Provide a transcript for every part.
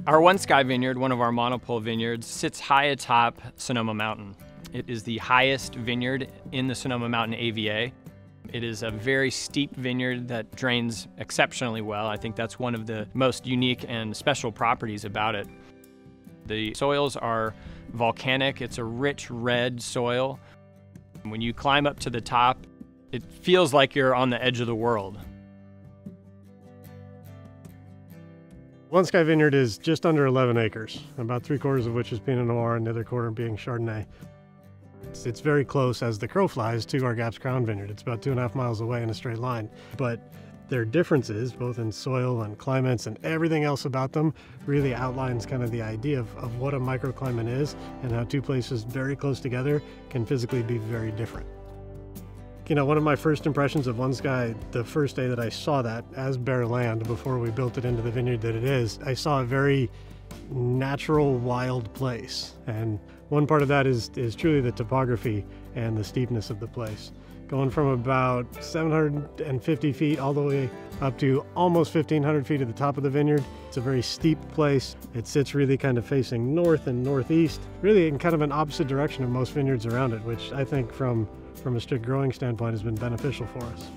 Our One Sky Vineyard, one of our monopole vineyards, sits high atop Sonoma Mountain. It is the highest vineyard in the Sonoma Mountain AVA. It is a very steep vineyard that drains exceptionally well. I think that's one of the most unique and special properties about it. The soils are volcanic. It's a rich red soil. When you climb up to the top, it feels like you're on the edge of the world. One Sky Vineyard is just under 11 acres, about 3/4 of which is Pinot Noir and the other quarter being Chardonnay. It's very close as the crow flies to our Gaps Crown Vineyard. It's about 2.5 miles away in a straight line. But their differences, both in soil and climates and everything else about them, really outlines kind of the idea of what a microclimate is and how two places very close together can physically be very different. You know, one of my first impressions of One Sky, the first day that I saw that as bare land before we built it into the vineyard that it is, I saw a very natural, wild place. And one part of that is truly the topography and the steepness of the place. Going from about 750 feet all the way up to almost 1,500 feet at the top of the vineyard. It's a very steep place. It sits really kind of facing north and northeast, really in kind of an opposite direction of most vineyards around it, which I think from a strict growing standpoint has been beneficial for us.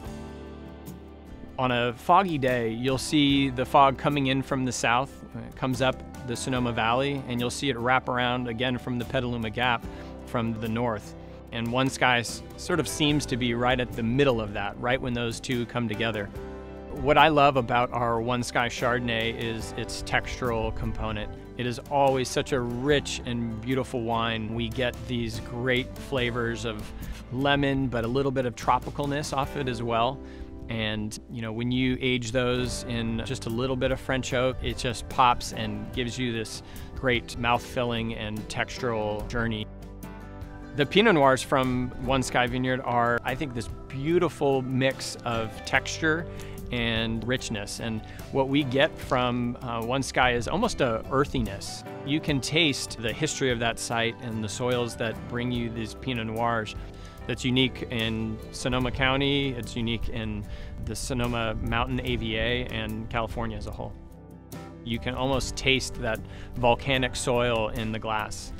On a foggy day, you'll see the fog coming in from the south. It comes up the Sonoma Valley, and you'll see it wrap around again from the Petaluma Gap from the north. And One Sky sort of seems to be right at the middle of that, right when those two come together. What I love about our One Sky Chardonnay is its textural component. It is always such a rich and beautiful wine. We get these great flavors of lemon, but a little bit of tropicalness off it as well. And you know, when you age those in just a little bit of French oak, it just pops and gives you this great mouth-filling and textural journey. The Pinot Noirs from One Sky Vineyard are, I think, this beautiful mix of texture and richness. And what we get from One Sky is almost a earthiness. You can taste the history of that site and the soils that bring you these Pinot Noirs. That's unique in Sonoma County, it's unique in the Sonoma Mountain AVA and California as a whole. You can almost taste that volcanic soil in the glass.